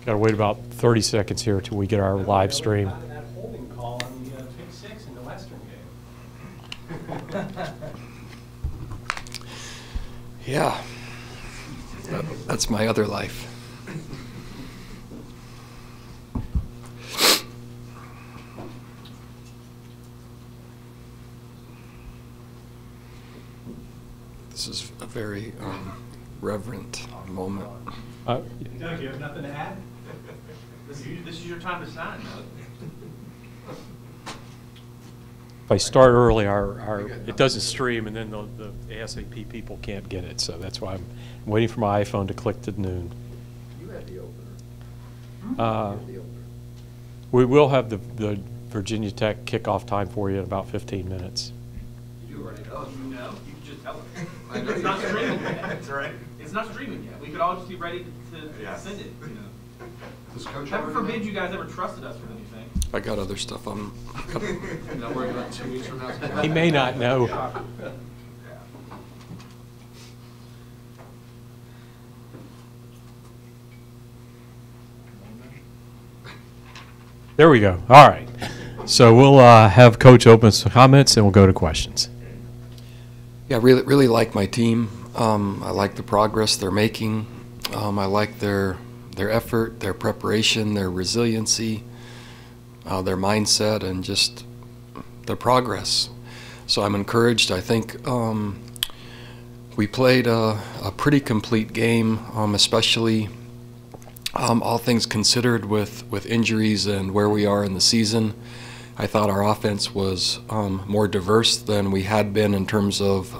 Got to wait about 30 seconds here till we get our live stream. That holding call on the pick six in the Western game. Yeah, that's my other life. This is a very reverent moment. Doug, you have nothing to add? This is your time to shine, Doug. If I start early, it doesn't stream, and then the ASAP people can't get it. So that's why I'm waiting for my iPhone to click to noon. You had the opener. We will have the Virginia Tech kickoff time for you in about 15 minutes. You already know. You know. You can just tell us. It's not streaming yet. That's right. It's not streaming yet. We could all just be ready to send it. You know. Does Coach Heaven forbid you guys ever trusted us with anything. I got other stuff on. Not worried about 2 weeks from now. He may not know. There we go. All right. So we'll have Coach open some comments, and we'll go to questions. Yeah, really like my team. I like the progress they're making. I like their effort, their preparation, their resiliency, their mindset, and just their progress. So I'm encouraged. I think we played a pretty complete game, especially all things considered with injuries and where we are in the season. I thought our offense was more diverse than we had been in terms of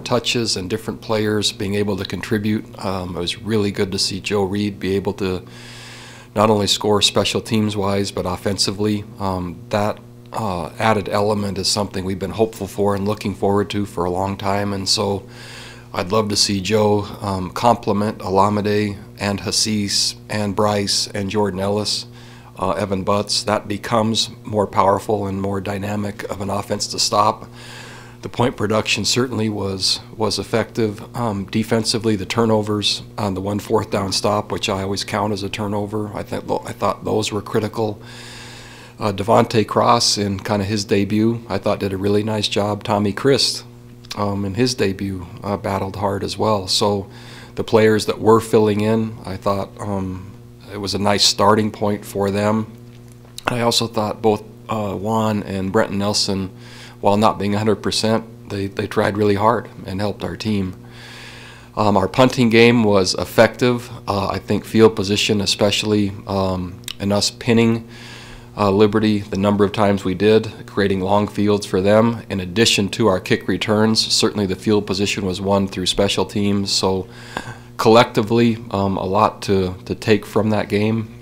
touches and different players being able to contribute. It was really good to see Joe Reed be able to not only score special teams wise, but offensively. That added element is something we've been hopeful for and looking forward to for a long time. And so I'd love to see Joe complement Alameda and Hassis and Bryce and Jordan Ellis. Evan Butts, that becomes more powerful and more dynamic of an offense to stop. The point production certainly was effective. Defensively, the turnovers on the 1 4th down stop, which I always count as a turnover, I thought those were critical. Devontae Cross in kind of his debut, I thought did a really nice job. Tommy Christ in his debut battled hard as well. So the players that were filling in, I thought it was a nice starting point for them. I also thought both Juan and Brenton Nelson, while not being 100%, they tried really hard and helped our team. Our punting game was effective. I think field position, especially in us pinning Liberty the number of times we did, creating long fields for them. In addition to our kick returns, certainly the field position was won through special teams. So collectively, a lot to take from that game.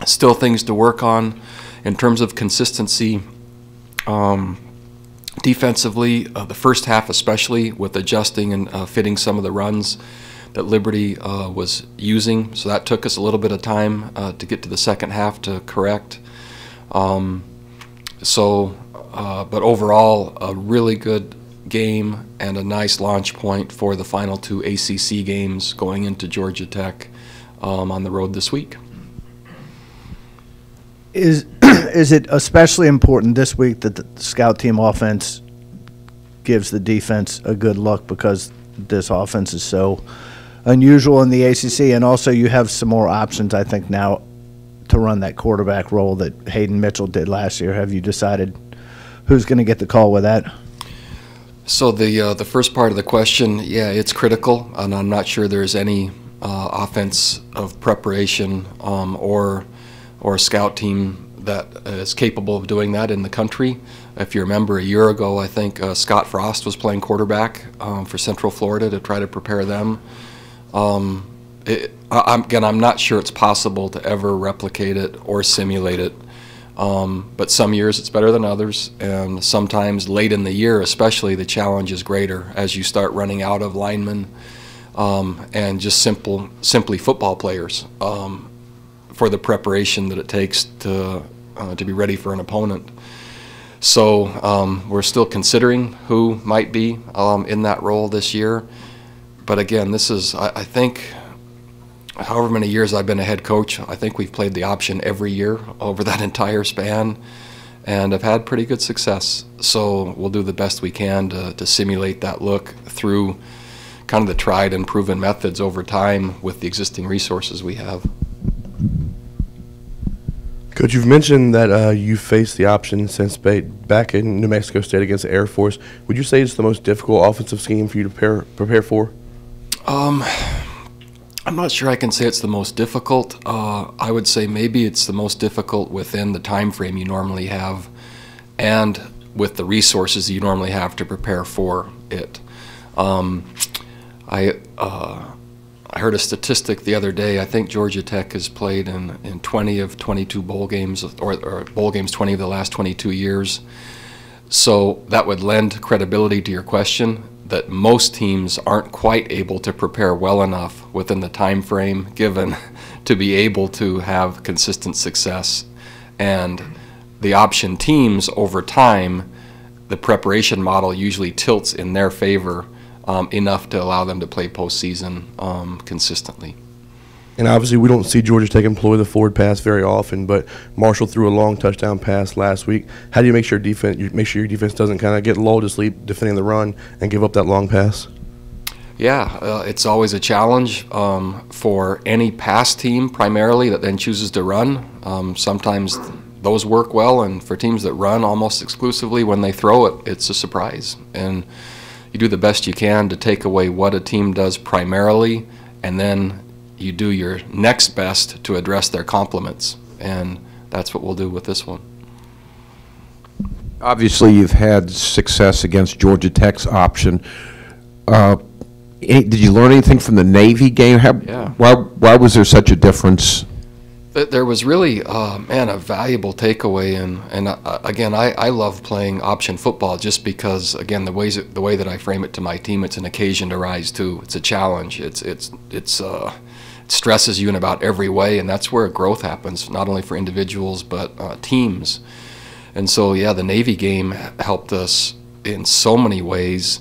Still things to work on in terms of consistency. Defensively, the first half especially, with adjusting and fitting some of the runs that Liberty was using. So that took us a little bit of time to get to the second half to correct. But overall, a really good game and a nice launch point for the final 2 ACC games going into Georgia Tech on the road this week. Is it especially important this week that the scout team offense gives the defense a good look, because this offense is so unusual in the ACC, and also you have some more options, I think, now to run that quarterback role that Hayden Mitchell did last year? Have you decided who's going to get the call with that? So the first part of the question, yeah, it's critical, and I'm not sure there's any offense of preparation or scout team that is capable of doing that in the country. If you remember, a year ago, I think Scott Frost was playing quarterback for Central Florida to try to prepare them. I'm not sure it's possible to ever replicate it or simulate it. But some years it's better than others, and sometimes late in the year especially the challenge is greater as you start running out of linemen and just simply football players for the preparation that it takes to be ready for an opponent. So we're still considering who might be in that role this year. But again, this is, I think, however many years I've been a head coach, I think we've played the option every year over that entire span, and have had pretty good success. So we'll do the best we can to simulate that look through kind of the tried and proven methods over time with the existing resources we have. Coach, you've mentioned that you faced the option since back in New Mexico State against the Air Force. Would you say it's the most difficult offensive scheme for you to prepare for? I'm not sure I can say it's the most difficult. I would say maybe it's the most difficult within the time frame you normally have and with the resources you normally have to prepare for it. I heard a statistic the other day. I think Georgia Tech has played in 20 of 22 bowl games, or bowl games 20 of the last 22 years. So that would lend credibility to your question that most teams aren't quite able to prepare well enough within the time frame given to be able to have consistent success. And the option teams, over time, the preparation model usually tilts in their favor enough to allow them to play postseason consistently. And obviously we don't see Georgia Tech employ the forward pass very often, but Marshall threw a long touchdown pass last week. How do you make sure your defense doesn't kind of get lulled to sleep defending the run and give up that long pass? Yeah, it's always a challenge for any pass team primarily that then chooses to run. Sometimes those work well, and for teams that run almost exclusively, when they throw it, it's a surprise. And you do the best you can to take away what a team does primarily, and then you do your next best to address their complements, and that's what we'll do with this one. Obviously, you've had success against Georgia Tech's option. Did you learn anything from the Navy game? Yeah. Why was there such a difference? There was really, man, a valuable takeaway, and again, I love playing option football just because, again, the way that I frame it to my team, it's an occasion to rise to. It's a challenge. It stresses you in about every way, and that's where growth happens, not only for individuals but teams. And so, yeah, the Navy game helped us in so many ways.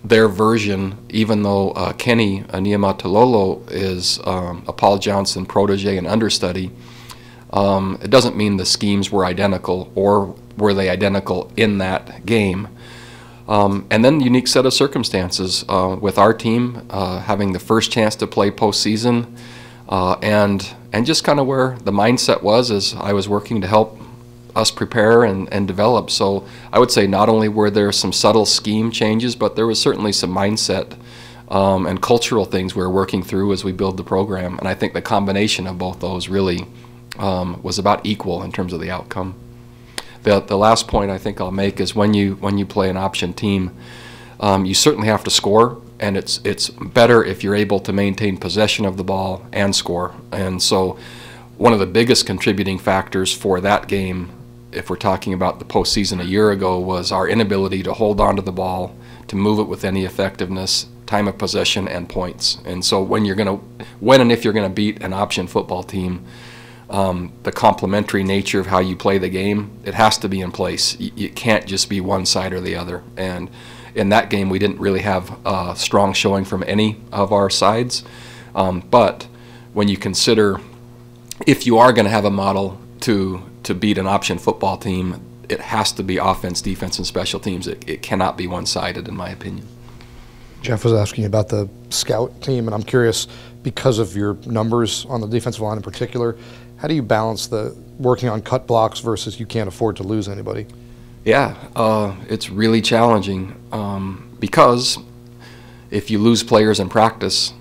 Their version, even though Kenny Niumatalolo is a Paul Johnson protege and understudy, it doesn't mean the schemes were identical, or were they identical in that game. And then unique set of circumstances with our team having the first chance to play postseason, and just kind of where the mindset was as I was working to help us prepare and develop. So I would say not only were there some subtle scheme changes, but there was certainly some mindset and cultural things we were working through as we build the program. And I think the combination of both those really was about equal in terms of the outcome. The last point I think I'll make is when you play an option team, you certainly have to score, and it's better if you're able to maintain possession of the ball and score. And so one of the biggest contributing factors for that game, if we're talking about the postseason a year ago, was our inability to hold on to the ball, to move it with any effectiveness, time of possession, and points. And so when and if you're going to beat an option football team, the complementary nature of how you play the game, it has to be in place. You can't just be one side or the other. And in that game, we didn't really have a strong showing from any of our sides. But when you consider if you are going to have a model to beat an option football team, it has to be offense, defense, and special teams. It cannot be one-sided, in my opinion. Jeff was asking about the scout team, and I'm curious, because of your numbers on the defensive line in particular, how do you balance the working on cut blocks versus you can't afford to lose anybody? Yeah, it's really challenging because if you lose players in practice,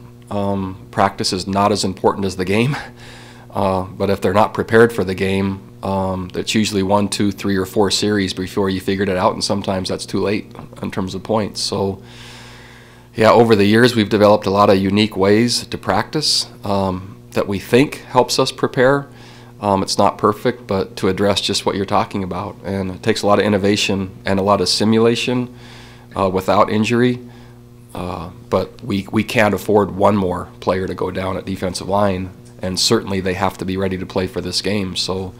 practice is not as important as the game. But if they're not prepared for the game, that's usually 1, 2, 3, or 4 series before you figured it out, and sometimes that's too late in terms of points. So, yeah, over the years we've developed a lot of unique ways to practice that we think helps us prepare. It's not perfect, but to address just what you're talking about. And it takes a lot of innovation and a lot of simulation without injury. But we can't afford one more player to go down at defensive line. And certainly they have to be ready to play for this game. So,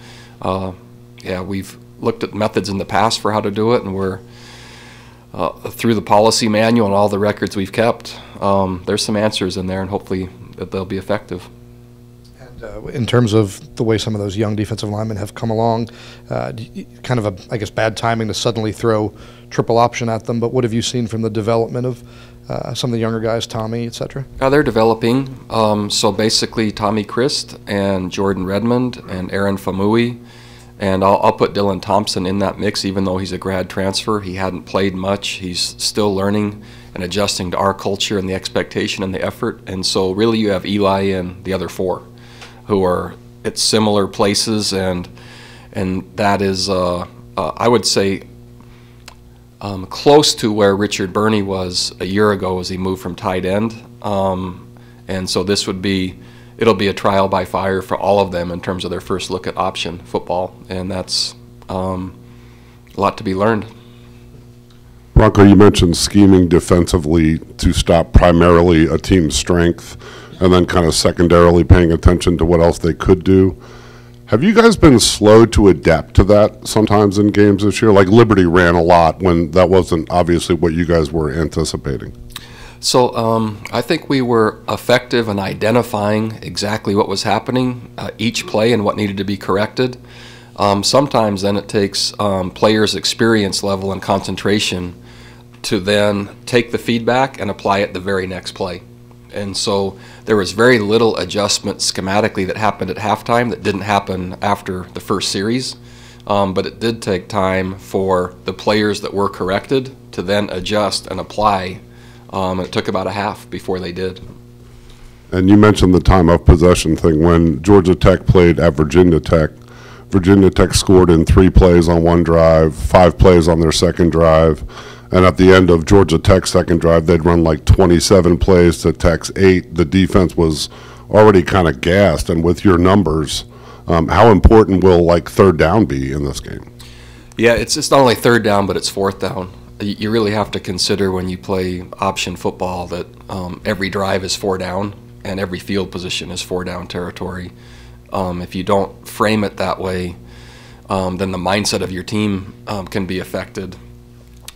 yeah, we've looked at methods in the past for how to do it, and we're through the policy manual and all the records we've kept, there's some answers in there, and hopefully that they'll be effective. And in terms of the way some of those young defensive linemen have come along, kind of I guess, bad timing to suddenly throw triple option at them, but what have you seen from the development of some of the younger guys, Tommy, et cetera? They're developing. So basically Tommy Christ and Jordan Redmond and Aaron Famui, and I'll put Dylan Thompson in that mix, even though he's a grad transfer. He hadn't played much. He's still learning and adjusting to our culture and the expectation and the effort. And so really you have Eli and the other four who are at similar places, and that is, I would say, close to where Richard Burney was a year ago as he moved from tight end. And so this would be, it'll be a trial by fire for all of them in terms of their first look at option football, and that's a lot to be learned. Bronco, you mentioned scheming defensively to stop primarily a team's strength and then kind of secondarily paying attention to what else they could do. Have you guys been slow to adapt to that sometimes in games this year? Like Liberty ran a lot when that wasn't obviously what you guys were anticipating. So I think we were effective in identifying exactly what was happening each play and what needed to be corrected. Sometimes then it takes players' experience level and concentration to then take the feedback and apply it the very next play. And so there was very little adjustment schematically that happened at halftime that didn't happen after the first series. But it did take time for the players that were corrected to then adjust and apply. It took about a half before they did. And you mentioned the time of possession thing. When Georgia Tech played at Virginia Tech scored in 3 plays on one drive, 5 plays on their second drive, and at the end of Georgia Tech's second drive, they'd run like 27 plays to Tech's 8. The defense was already kind of gassed. And with your numbers, how important will like third down be in this game? Yeah, it's not only third down, but it's fourth down. You really have to consider when you play option football that every drive is 4 down and every field position is 4 down territory. If you don't frame it that way, then the mindset of your team can be affected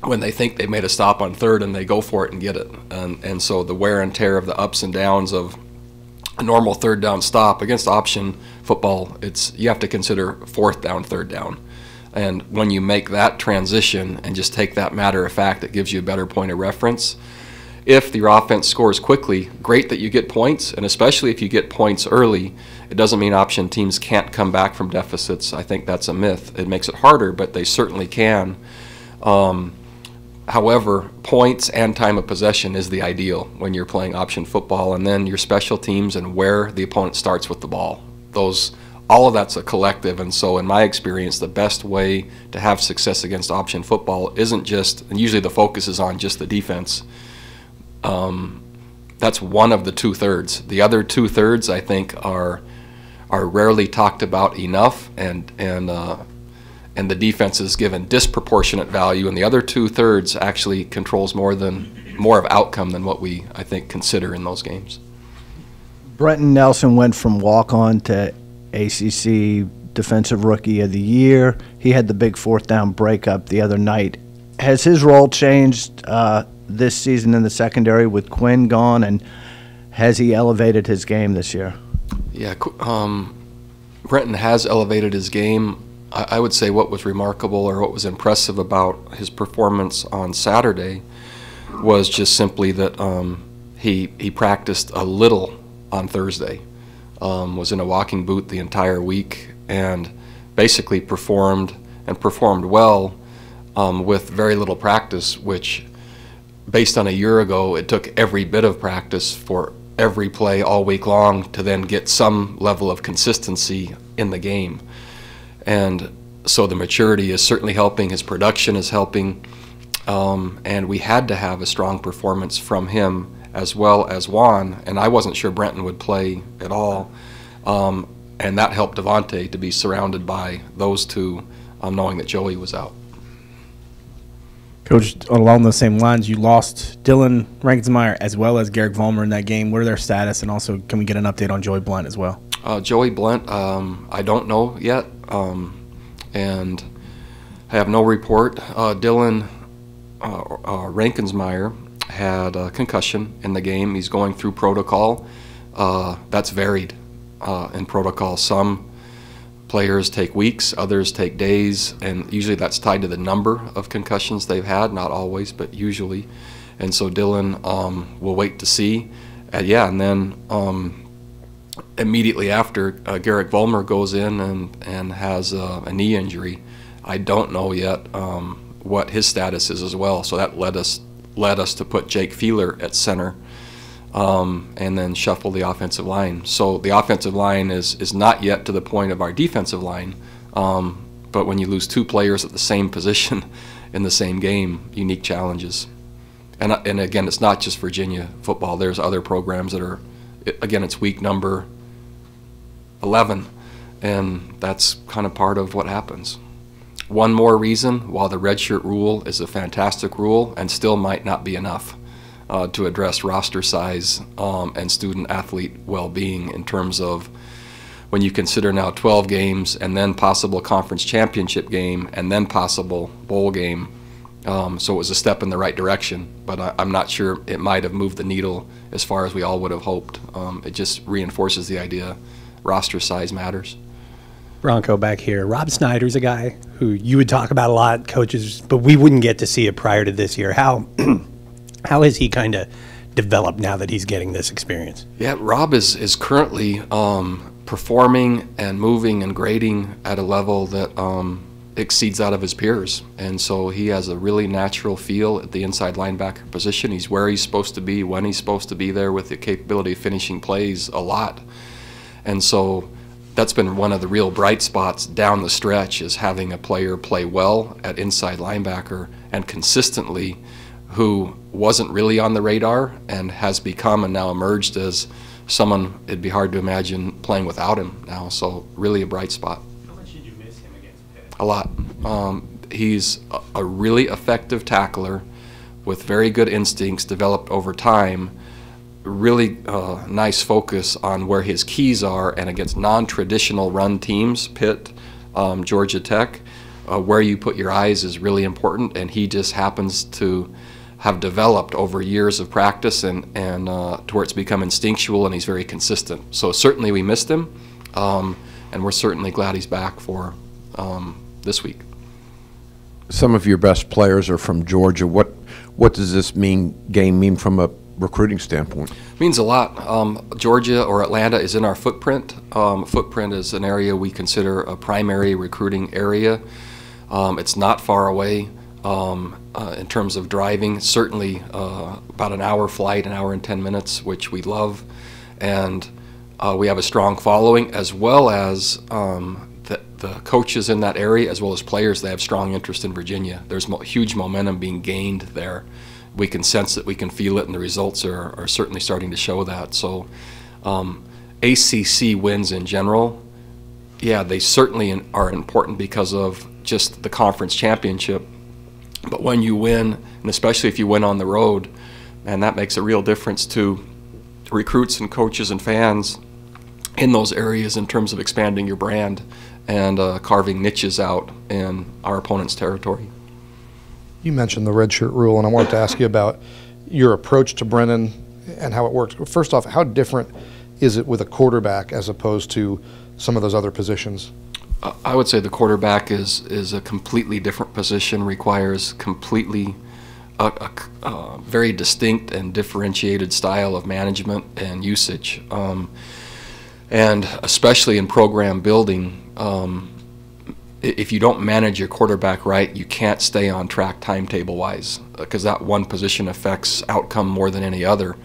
when they think they made a stop on third and they go for it and get it. And so the wear and tear of the ups and downs of a normal third down stop against option football, you have to consider fourth down, third down. And when you make that transition and just take that matter of fact, it gives you a better point of reference. If your offense scores quickly, great that you get points, and especially if you get points early, it doesn't mean option teams can't come back from deficits. I think that's a myth. It makes it harder, but they certainly can. However, points and time of possession is the ideal when you're playing option football, and then your special teams and where the opponent starts with the ball. All of that's a collective, and so in my experience, the best way to have success against option football isn't just, and usually the focus is on just the defense. That's one of the 2/3. The other 2/3, I think, are rarely talked about enough, and the defense is given disproportionate value, and the other 2/3 actually controls more of outcome than what we, I think, consider in those games. Brenton Nelson went from walk-on to ACC Defensive Rookie of the Year. He had the big fourth down breakup the other night. Has his role changed this season in the secondary with Quinn gone, and has he elevated his game this year? Yeah, Brenton has elevated his game. I would say what was remarkable or what was impressive about his performance on Saturday was just simply that he practiced a little on Thursday, was in a walking boot the entire week, and basically performed well with very little practice, which based on a year ago, it took every bit of practice for every play all week long to then get some level of consistency in the game. And so the maturity is certainly helping, his production is helping, and we had to have a strong performance from him as well as Juan, and I wasn't sure Brenton would play at all, and that helped Devontae to be surrounded by those two, knowing that Joey was out. Coach, along those same lines, you lost Dylan Rankensmeyer as well as Garrick Vollmer in that game. What are their status, and also can we get an update on Joey Blunt as well? Joey Blunt, I don't know yet, and I have no report. Dylan Rankensmeyer had a concussion in the game. He's going through protocol. That's varied in protocol. Some players take weeks, others take days, and usually that's tied to the number of concussions they've had, not always, but usually. And so Dylan will wait to see. And then immediately after, Garrick Vollmer goes in and has a knee injury. I don't know yet what his status is as well, so that led us to put Jake Feeler at center and then shuffle the offensive line. So the offensive line is not yet to the point of our defensive line, but when you lose two players at the same position in the same game, unique challenges. And again, it's not just Virginia football. There's other programs that are, again, it's week number 11, and that's kind of part of what happens. One more reason, while the redshirt rule is a fantastic rule and still might not be enough to address roster size and student athlete well-being in terms of when you consider now 12 games and then possible conference championship game and then possible bowl game. So it was a step in the right direction, but I'm not sure it might have moved the needle as far as we all would have hoped. It just reinforces the idea roster size matters. Bronco back here. Rob Snyder's a guy who you would talk about a lot, coaches, but we wouldn't get to see it prior to this year. How has he kind of developed now that he's getting this experience? Yeah, Rob is currently performing and moving and grading at a level that exceeds that of his peers, and so he has a really natural feel at the inside linebacker position. He's where he's supposed to be, when he's supposed to be there, with the capability of finishing plays a lot. And so that's been one of the real bright spots down the stretch, is having a player play well at inside linebacker and consistently, who wasn't really on the radar and has become and now emerged as someone it'd be hard to imagine playing without him now. So really a bright spot. How much did you miss him against Pitt? A lot. He's a really effective tackler with very good instincts developed over time. Really nice focus on where his keys are, and against non-traditional run teams, Pitt, Georgia Tech, where you put your eyes is really important, and he just happens to have developed over years of practice and to where it's become instinctual, and he's very consistent. So certainly we missed him, and we're certainly glad he's back for this week. Some of your best players are from Georgia. What does this game mean from a recruiting standpoint? It means a lot. Georgia or Atlanta is in our footprint. Footprint is an area we consider a primary recruiting area. It's not far away in terms of driving. Certainly about an hour flight, an hour and 10 minutes, which we love. And we have a strong following, as well as the coaches in that area, as well as players. They have strong interest in Virginia. There's huge momentum being gained there. We can sense it, we can feel it, and the results are certainly starting to show that. So ACC wins in general, yeah, they certainly are important because of just the conference championship. But when you win, and especially if you win on the road, man, that makes a real difference to recruits and coaches and fans in those areas in terms of expanding your brand and carving niches out in our opponent's territory. You mentioned the redshirt rule, and I wanted to ask you about your approach to Brennan and how it works. First off, how different is it with a quarterback as opposed to some of those other positions? I would say the quarterback is a completely different position, requires completely a very distinct and differentiated style of management and usage. And especially in program building, if you don't manage your quarterback right, you can't stay on track timetable-wise, because that one position affects outcome more than any other.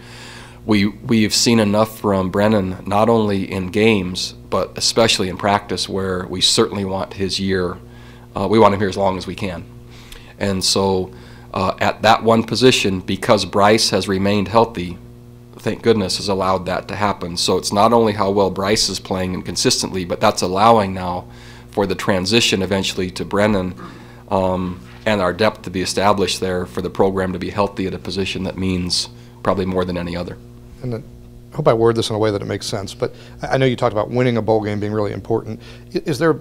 We've seen enough from Brennan, not only in games, but especially in practice, where we certainly want his year. We want him here as long as we can. And so at that one position, because Bryce has remained healthy, thank goodness, has allowed that to happen. So it's not only how well Bryce is playing and consistently, but that's allowing now for the transition eventually to Brennan and our depth to be established there, for the program to be healthy at a position that means probably more than any other. And I hope I word this in a way that it makes sense, but I know you talked about winning a bowl game being really important. Is there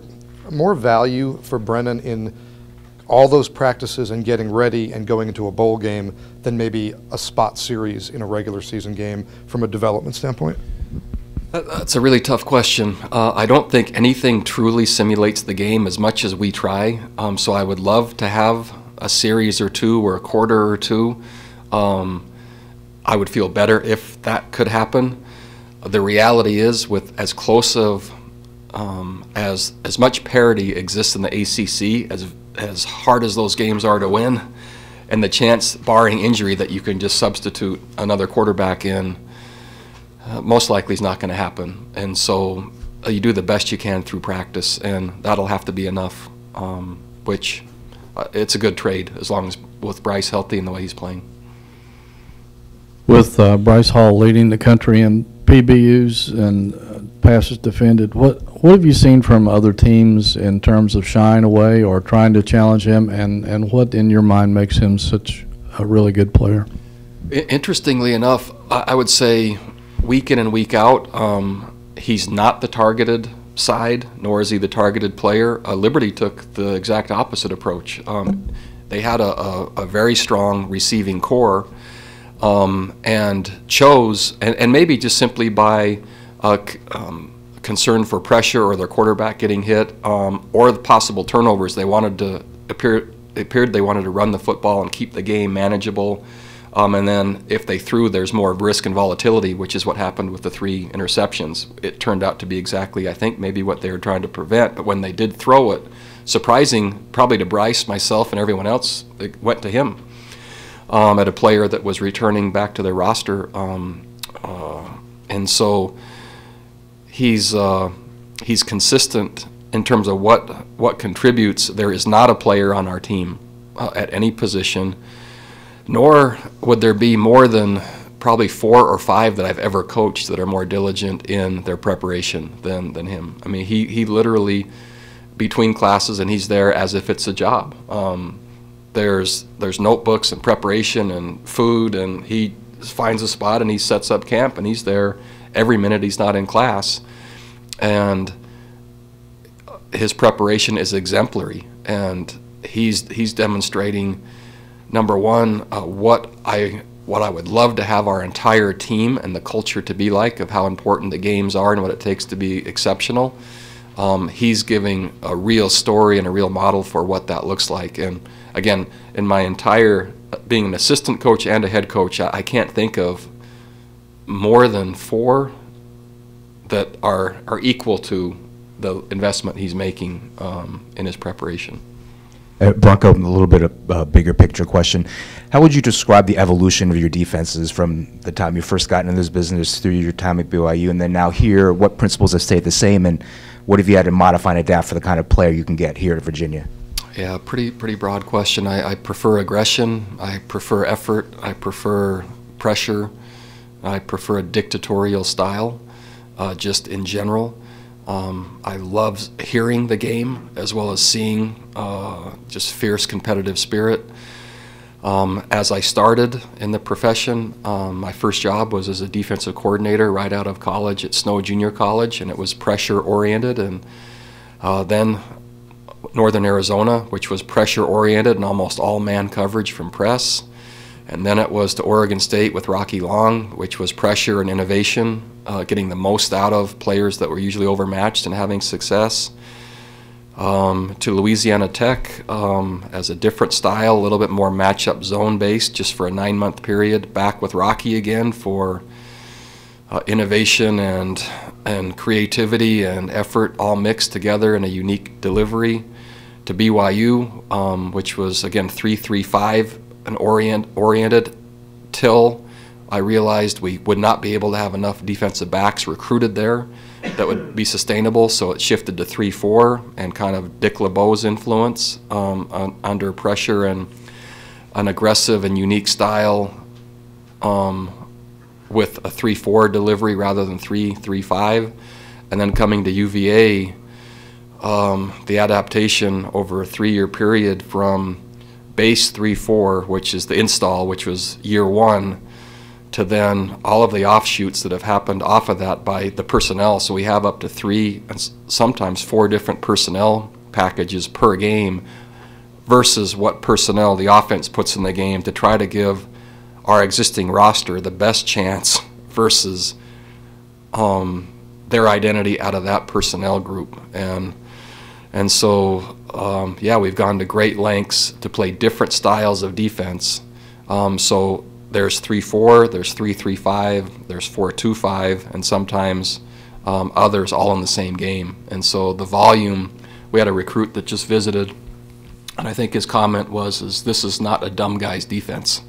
more value for Brennan in all those practices and getting ready and going into a bowl game than maybe a spot series in a regular season game from a development standpoint? That's a really tough question. I don't think anything truly simulates the game as much as we try. So I would love to have a series or two or a quarter or two. I would feel better if that could happen. The reality is, with as close of as much parity exists in the ACC, as hard as those games are to win, and the chance, barring injury, that you can just substitute another quarterback in, most likely is not going to happen. And so you do the best you can through practice, and that'll have to be enough, which it's a good trade as long as with Bryce healthy and the way he's playing. With Bryce Hall leading the country in PBUs and passes defended, what have you seen from other teams in terms of shying away or trying to challenge him, and what in your mind makes him such a really good player? Interestingly enough, I would say week in and week out, he's not the targeted side, nor is he the targeted player. Liberty took the exact opposite approach. They had a very strong receiving core, and chose, and maybe just simply by concern for pressure or their quarterback getting hit, or the possible turnovers, they wanted to it appeared they wanted to run the football and keep the game manageable. And then if they threw, there's more risk and volatility, which is what happened with the 3 interceptions. It turned out to be exactly, I think, maybe what they were trying to prevent. But when they did throw it, surprising probably to Bryce, myself, and everyone else, it went to him at a player that was returning back to their roster. And so he's consistent in terms of what contributes. There is not a player on our team at any position, nor would there be more than probably 4 or 5 that I've ever coached that are more diligent in their preparation than him. I mean, he literally, between classes, and he's there as if it's a job. There's notebooks and preparation and food, and he finds a spot and he sets up camp, and he's there every minute he's not in class. And his preparation is exemplary, and he's demonstrating, number one, what I would love to have our entire team and the culture to be like, of how important the games are and what it takes to be exceptional. He's giving a real story and a real model for what that looks like. And again, in my entire, being an assistant coach and a head coach, I can't think of more than 4 that are equal to the investment he's making in his preparation. Bronco, a little bit of a bigger picture question. How would you describe the evolution of your defenses from the time you first got into this business through your time at BYU and then now here? What principles have stayed the same, and what have you had to modify and adapt for the kind of player you can get here at Virginia? Yeah, pretty broad question. I prefer aggression. I prefer effort. I prefer pressure. I prefer a dictatorial style, just in general. I love hearing the game as well as seeing just fierce competitive spirit. As I started in the profession, my first job was as a defensive coordinator right out of college at Snow Junior College, and it was pressure oriented. And then Northern Arizona, which was pressure oriented and almost all man coverage from press. And then it was to Oregon State with Rocky Long, which was pressure and innovation, getting the most out of players that were usually overmatched and having success. To Louisiana Tech as a different style, a little bit more matchup zone based, just for a 9-month period. Back with Rocky again for innovation and creativity and effort all mixed together in a unique delivery. To BYU, which was again 3-3-5 and oriented, till I realized we would not be able to have enough defensive backs recruited there that would be sustainable, so it shifted to 3-4 and kind of Dick LeBeau's influence under pressure and an aggressive and unique style with a 3-4 delivery rather than 3-3-5. And then coming to UVA, the adaptation over a 3-year period from base 3-4, which is the install, which was year 1, to then all of the offshoots that have happened off of that by the personnel. So we have up to 3 and sometimes 4 different personnel packages per game versus what personnel the offense puts in the game to try to give our existing roster the best chance versus their identity out of that personnel group. And so, yeah, we've gone to great lengths to play different styles of defense. So there's 3-4, there's 3-3-5, there's 4-2-5, and sometimes others all in the same game. And so the volume, we had a recruit that just visited, and I think his comment was, this is not a dumb guy's defense.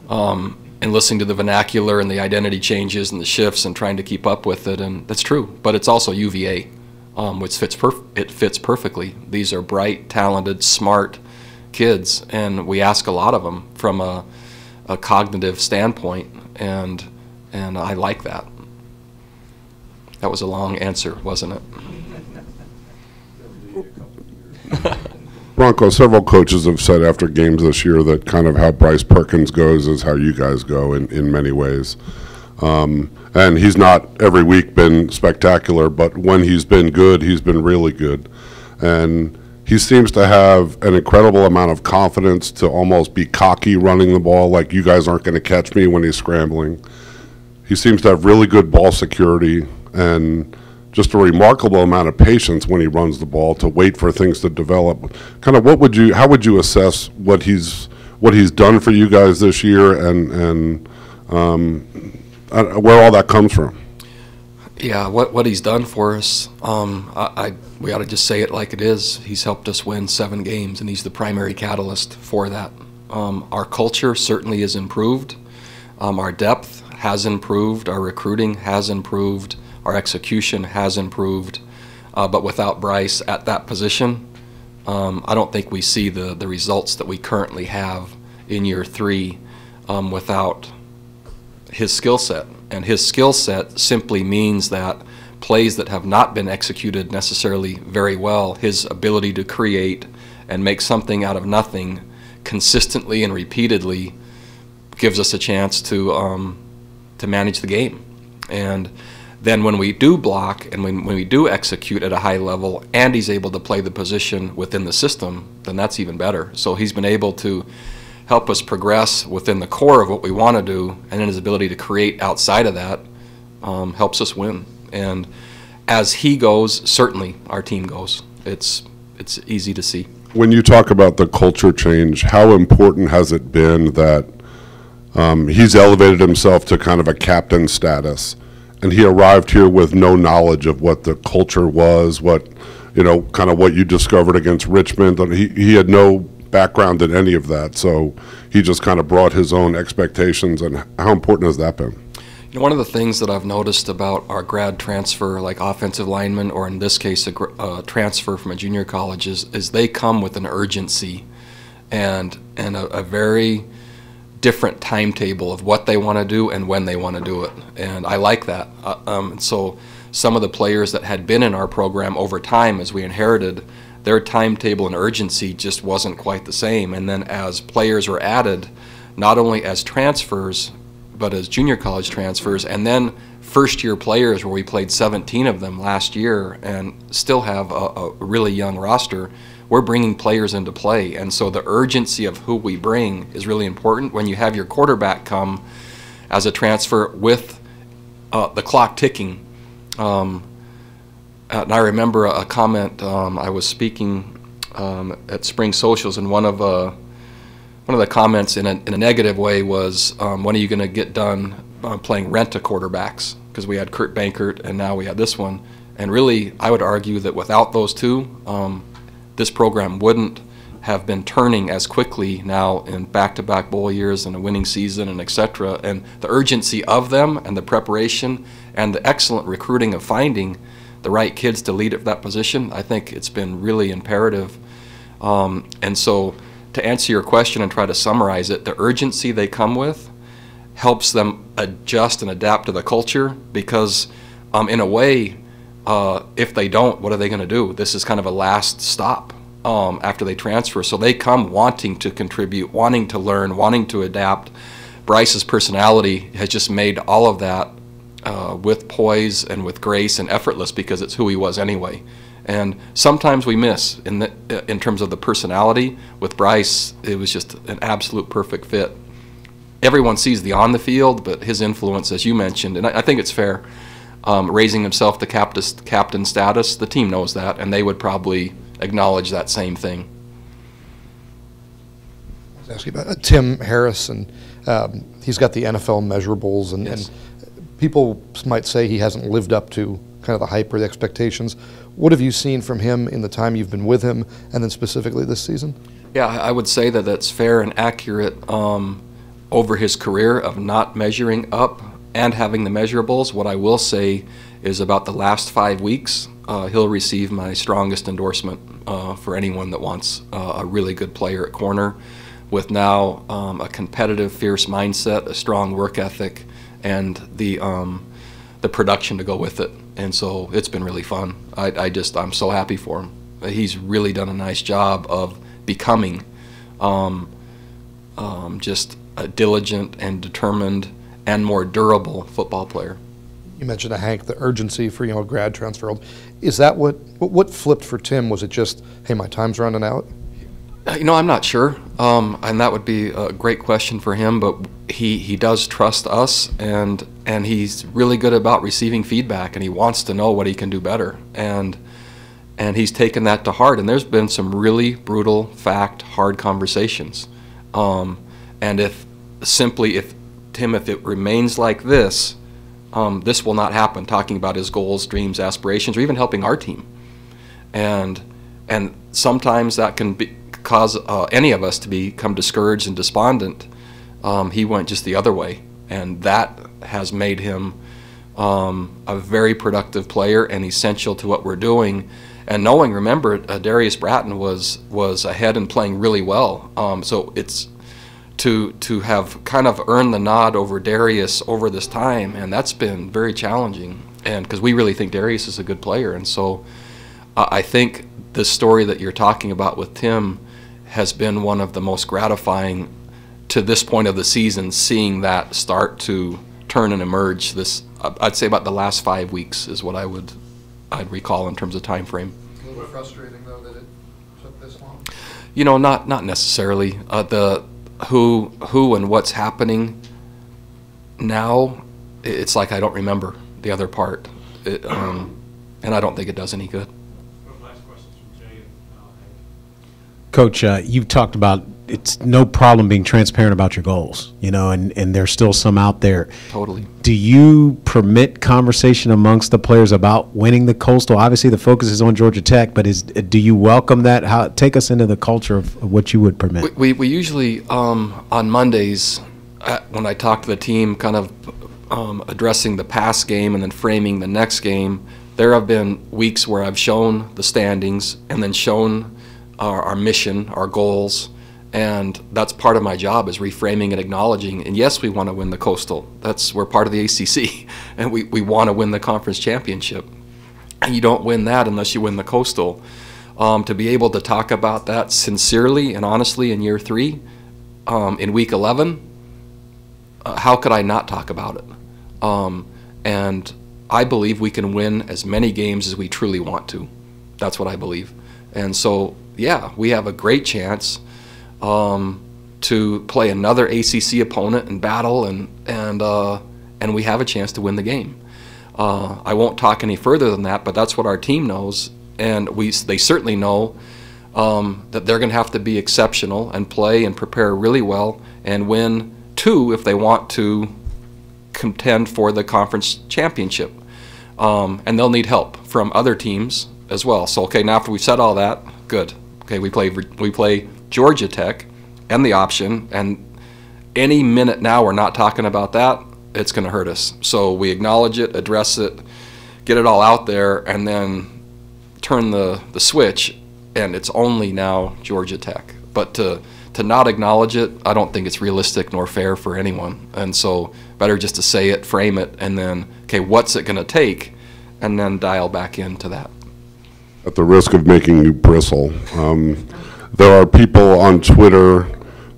And listening to the vernacular and the identity changes and the shifts and trying to keep up with it, and that's true. But it's also UVA, which fits perfectly. These are bright, talented, smart kids, and we ask a lot of them from a cognitive standpoint, and I like that. That was a long answer, wasn't it? Bronco, several coaches have said after games this year that kind of how Bryce Perkins goes is how you guys go in many ways. And he's not every week been spectacular, but when he's been good, he's been really good. And he seems to have an incredible amount of confidence to almost be cocky running the ball, like you guys aren't going to catch me when he's scrambling. He seems to have really good ball security and just a remarkable amount of patience when he runs the ball to wait for things to develop. Kind of how would you assess what he's done for you guys this year and where all that comes from? Yeah, what he's done for us, we ought to just say it like it is. He's helped us win 7 games, and he's the primary catalyst for that. Our culture certainly has improved. Our depth has improved. Our recruiting has improved. Our execution has improved. But without Bryce at that position, I don't think we see the results that we currently have in year 3 without his skill set. And his skill set simply means that plays that have not been executed necessarily very well, his ability to create and make something out of nothing consistently and repeatedly gives us a chance to manage the game. And then when we do block and when we do execute at a high level and he's able to play the position within the system, then that's even better. So he's been able to help us progress within the core of what we want to do, and then his ability to create outside of that helps us win. And as he goes, certainly our team goes. It's easy to see. When you talk about the culture change, how important has it been that he's elevated himself to kind of a captain status, and he arrived here with no knowledge of what the culture was, kind of what you discovered against Richmond? He had no background in any of that, so he just kind of brought his own expectations. And how important has that been? You know, one of the things that I've noticed about our grad transfer, like offensive linemen, or in this case a transfer from a junior college, is they come with an urgency and a very different timetable of what they want to do and when they want to do it. And I like that. And so some of the players that had been in our program over time as we inherited, their timetable and urgency just wasn't quite the same. And then as players were added, not only as transfers, but as junior college transfers, and then first-year players where we played 17 of them last year and still have a really young roster, we're bringing players into play. And so the urgency of who we bring is really important. When you have your quarterback come as a transfer with the clock ticking, and I remember a comment, I was speaking at Spring Socials, and one of the comments in a negative way was, when are you going to get done playing rent-a quarterbacks? Because we had Kurt Bankert and now we had this one. And really, I would argue that without those two, this program wouldn't have been turning as quickly now in back-to-back bowl years and a winning season and et cetera. And the urgency of them and the preparation and the excellent recruiting of finding the right kids to lead at that position, I think it's been really imperative. And so to answer your question and try to summarize it, the urgency they come with helps them adjust and adapt to the culture, because in a way, if they don't, what are they going to do? This is kind of a last stop after they transfer. So they come wanting to contribute, wanting to learn, wanting to adapt. Bryce's personality has just made all of that with poise and with grace and effortless, because it's who he was anyway. And sometimes we miss in terms of the personality. With Bryce, it was just an absolute perfect fit. Everyone sees the on the field, but his influence, as you mentioned, and I think it's fair, raising himself to captain status, the team knows that, and they would probably acknowledge that same thing. I was asking about Tim Harris, and he's got the NFL measurables, and, Yes. and people might say he hasn't lived up to kind of the hype or the expectations. What have you seen from him in the time you've been with him, and then specifically this season? Yeah, I would say that that's fair and accurate over his career of not measuring up and having the measurables. What I will say is about the last 5 weeks, he'll receive my strongest endorsement for anyone that wants a really good player at corner with now a competitive, fierce mindset, a strong work ethic, and the production to go with it. And so it's been really fun. I'm so happy for him. He's really done a nice job of becoming just a diligent and determined and more durable football player. You mentioned, Hank, the urgency for, a grad transfer. Is that what flipped for Tim? Was it just, hey, my time's running out? I'm not sure, and that would be a great question for him, but he does trust us, and he's really good about receiving feedback, and he wants to know what he can do better, and he's taken that to heart, and there's been some really brutal, hard conversations, and if it remains like this, this will not happen, talking about his goals, dreams, aspirations, or even helping our team, and sometimes that can cause any of us to become discouraged and despondent. He went just the other way, and that has made him a very productive player and essential to what we're doing. And remember, Darius Bratton was ahead and playing really well. So it's to have kind of earned the nod over Darius over this time, and that's been very challenging. And because we really think Darius is a good player, and so I think the story that you're talking about with Tim has been one of the most gratifying to this point of the season, seeing that start to turn and emerge. I'd say about the last 5 weeks is what I'd recall in terms of time frame. A little frustrating though that it took this long. Not necessarily. The who and what's happening now, it's like I don't remember the other part, and I don't think it does any good. Coach, you've talked about it's no problem being transparent about your goals, and there's still some out there. Totally. Do you permit conversation amongst the players about winning the Coastal? Obviously, the focus is on Georgia Tech, but do you welcome that? Take us into the culture of what you would permit. We usually, on Mondays, when I talk to the team, kind of addressing the past game and then framing the next game, there have been weeks where I've shown the standings and then shown our mission, our goals, and that's part of my job, is reframing and acknowledging. And yes, we want to win the Coastal. We're part of the ACC, and we want to win the conference championship. And you don't win that unless you win the Coastal. To be able to talk about that sincerely and honestly in year 3, in week 11, how could I not talk about it? And I believe we can win as many games as we truly want to. That's what I believe. And so, yeah, we have a great chance to play another ACC opponent and battle, and we have a chance to win the game. I won't talk any further than that, but that's what our team knows, and they certainly know that they're going to have to be exceptional and play and prepare really well and win 2 if they want to contend for the conference championship. And they'll need help from other teams as well. So, okay, now after we've said all that, good. Okay, we play Georgia Tech and the option, and any minute now we're not talking about that, it's going to hurt us. So we acknowledge it, address it, get it all out there, and then turn the switch, and it's only now Georgia Tech. But to not acknowledge it, I don't think it's realistic nor fair for anyone. And so better just to say it, frame it, and then, okay, what's it going to take, and then dial back into that. At the risk of making you bristle, there are people on Twitter,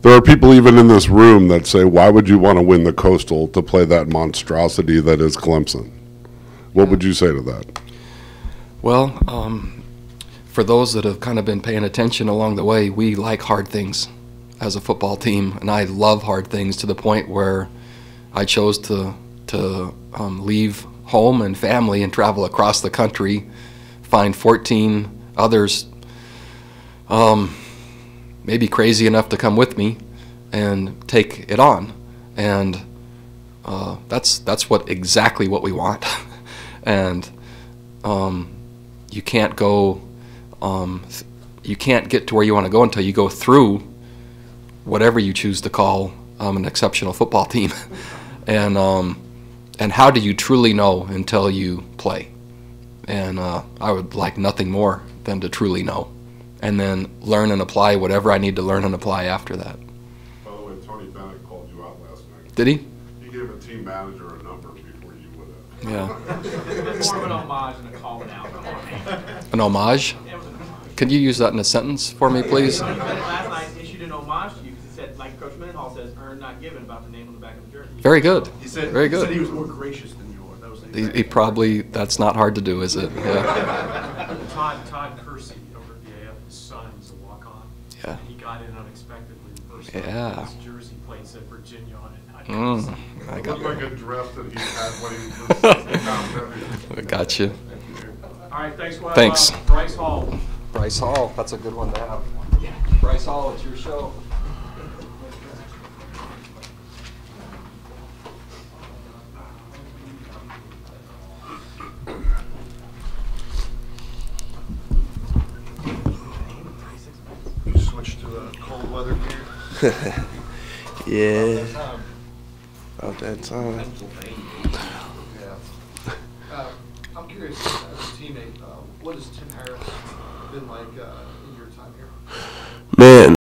there are people even in this room that say, why would you want to win the Coastal to play that monstrosity that is Clemson? What would you say to that? Well, for those that have kind of been paying attention along the way, we like hard things as a football team, and I love hard things to the point where I chose to leave home and family and travel across the country, find 14 others maybe crazy enough to come with me and take it on. And that's exactly what we want. And you can't go, you can't get to where you want to go until you go through whatever you choose to call an exceptional football team. And how do you truly know until you play? And I would like nothing more than to truly know, and then learn and apply whatever I need to learn and apply after that. By the way, Tony Bennett called you out last night. Did he? He gave a team manager a number before you would have. Yeah. More of an homage than a calling out. An homage? Could you use that in a sentence for me, please? Tony Bennett last night issued an homage to you because he said, like Coach Mendenhall says, earned not given about the name on the back of the jersey. Very good. He said, Very good. He said he was more gracious than you are. That was the He probably, that's not hard to do, is it? Yeah. Todd Kersey over at the AF, his son was a walk-on. Yeah. He got in unexpectedly the first Yeah. time. His jersey plate said Virginia on it. Not Kersey. I It got looked like a dress that he had when he was 60 pounds heavy. I got you. All right, thanks. Well, Thanks. Bryce Hall. Bryce Hall, that's a good one to have. Bryce Hall, it's your show. You switched to cold weather gear? Yeah. About that time. Yeah. I'm curious, as a teammate, what has Tim Harris been like in your time here? Man,